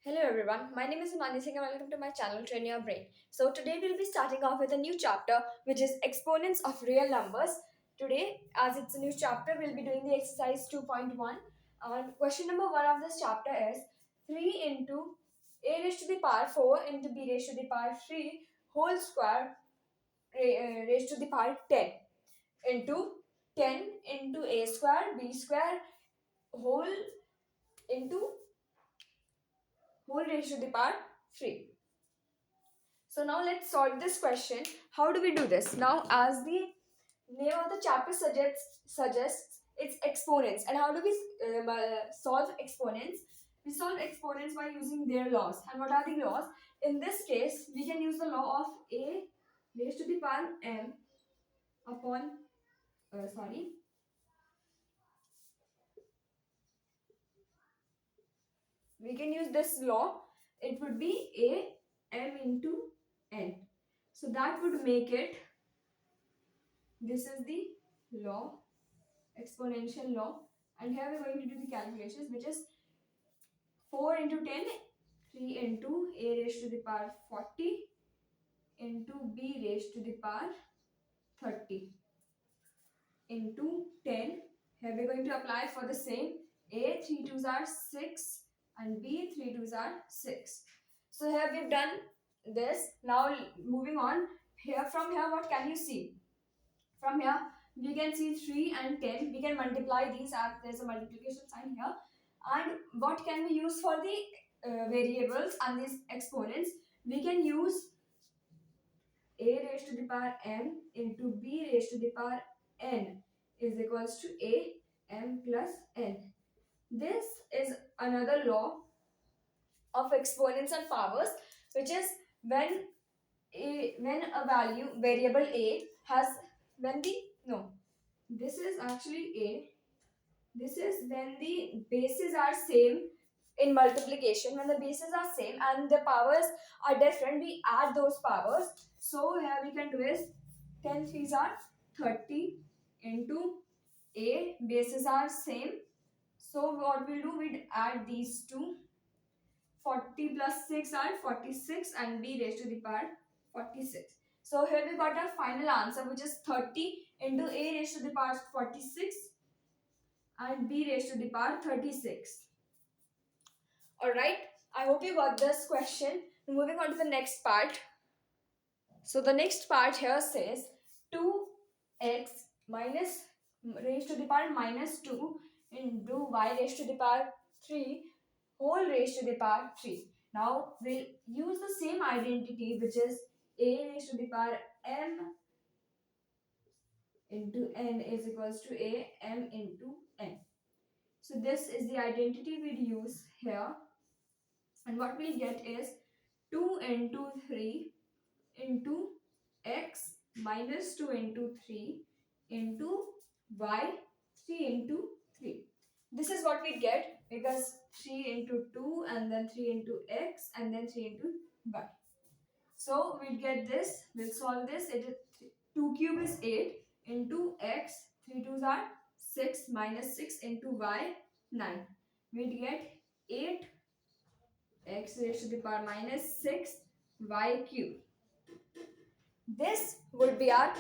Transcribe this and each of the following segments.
Hello everyone, my name is Himani Singh and welcome to my channel Train Your Brain. So today we'll be starting off with a new chapter which is exponents of real numbers. Today, as it's a new chapter, we'll be doing the exercise 2.1 and question number 1 of this chapter is 3 into a raised to the power 4 into b raised to the power 3 whole square raised to the power 10 into 10 into a square b square whole into whole raised to the power 3. So now let's solve this question. How do we do this? Now, as the name of the chapter suggests it's exponents. And how do we solve exponents? We solve exponents by using their laws. And what are the laws? In this case, we can use the law of a raised to the power m upon sorry. We can use this law. It would be a m into n. So that would make it. This is the law, exponential law, and here we're going to do the calculations, which is 4 into 10, 3 into a raised to the power 40 into b raised to the power 30 into 10. Here we're going to apply for the same. A 3 2s are 6 and b 3 2s are 6. So here we've done this. Now moving on, from here what can you see? From here we can see 3 and 10. We can multiply these as there's a multiplication sign here. And what can we use for the variables and these exponents? We can use a raised to the power m into b raised to the power n is equals to a m plus n. This is another law of exponents and powers, which is when a value variable a has when the no this is actually a this is when the bases are same in multiplication. When the bases are same and the powers are different, we add those powers. So here we can do is 10 threes are 30 into a, bases are same. So what we'll do, we'd add these two. 40 plus 6 are 46 and b raised to the power 46. So here we got our final answer, which is 30 into a raised to the power 46 and b raised to the power 36. Alright, I hope you got this question. Moving on to the next part. So the next part here says 2x minus raised to the power minus 2 into y raised to the power 3 whole raised to the power 3. Now we'll use the same identity, which is a raised to the power m into n is equals to a m into n. So this is the identity we'd use here. And what we'll get is 2 into 3 into x minus 2 into 3 into y 3 into 3. This is what we get, because 3 into 2 and then 3 into x and then 3 into y. So we'll get this, we'll solve this. It is 2 cube is 8 into x, 3 2s are 6 minus 6 into y 9. We'll get 8 x raised to the power minus 6 y cube. This would be our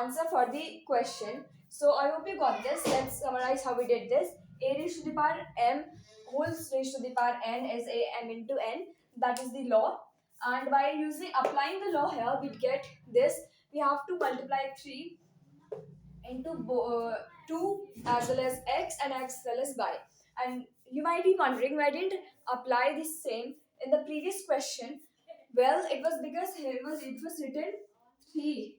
answer for the question. So I hope you got this. Let's summarize how we did this. A raised to the power m whole raised to the power n is a m into n. That is the law. And by applying the law here, we get this. We have to multiply 3 into 2 as well as x and as well as y. And you might be wondering why I didn't apply the same in the previous question. Well, it was because it was written 3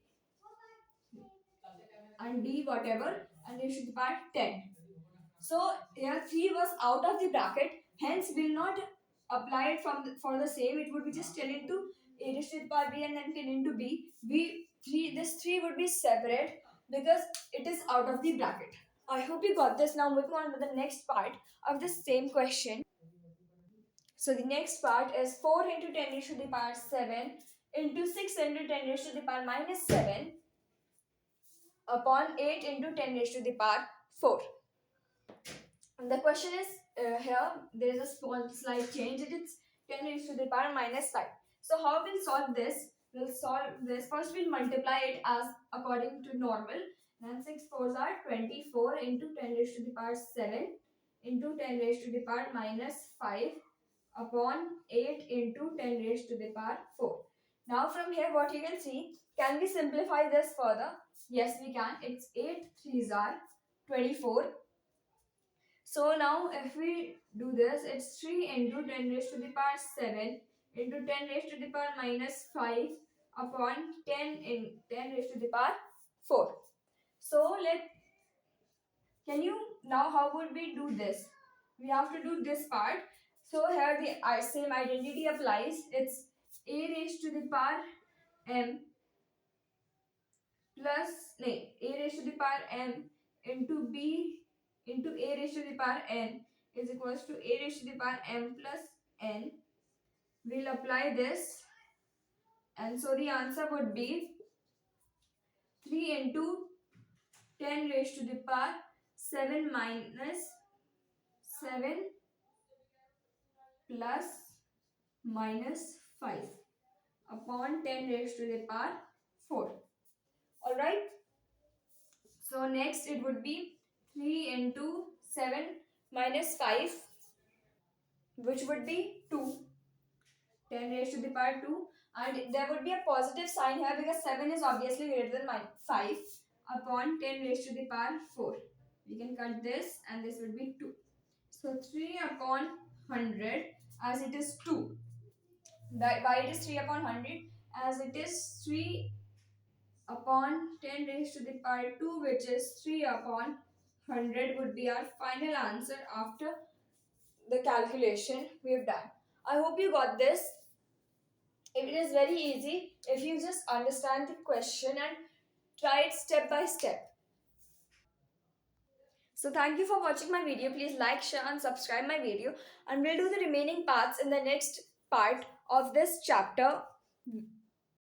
and d whatever and you should part 10. So here 3 was out of the bracket, hence will not apply it for the same. It would be just 10 into a raised to the power b and then 10 into b. This 3 would be separate because it is out of the bracket. I hope you got this. Now moving on to the next part of the same question. So the next part is 4 into 10 raised to the power 7 into 6 into 10 raised to the power minus 7 upon 8 into 10 raised to the power 4. And the question is here there is a small slight change. It is 10 raised to the power minus 5. So how we'll solve this? We'll solve this. First we'll multiply it as according to normal. And 6 fours are 24 into 10 raised to the power 7 into 10 raised to the power minus 5 upon 8 into 10 raised to the power 4. Now from here what you can see, can we simplify this further? Yes, we can. It's 8 3s are 24. So now if we do this, it's 3 into 10 raised to the power 7 into 10 raised to the power minus 5 upon 10 in 10 raised to the power 4. So can you, now how would we do this? We have to do this part. So here the same identity applies. It's a raised to the power m plus a raised to the power m into b into a raised to the power n is equals to a raised to the power m plus n. We'll apply this, and so the answer would be 3 into 10 raised to the power 7 minus 7 plus minus 5 upon 10 raised to the power 4. Alright. So next it would be 3 into 7 minus 5, which would be 2. 10 raised to the power 2. And there would be a positive sign here because 7 is obviously greater than 5 upon 10 raised to the power 4. We can cut this and this would be 2. So 3 upon 100 as it is 2. Why it is 3 upon 100? As it is 3 upon 10 raised to the power 2, which is 3 upon 100 would be our final answer after the calculation we have done. I hope you got this. It is very easy if you just understand the question and try it step by step. So thank you for watching my video. Please like, share and subscribe my video, and we'll do the remaining parts in the next part of this chapter.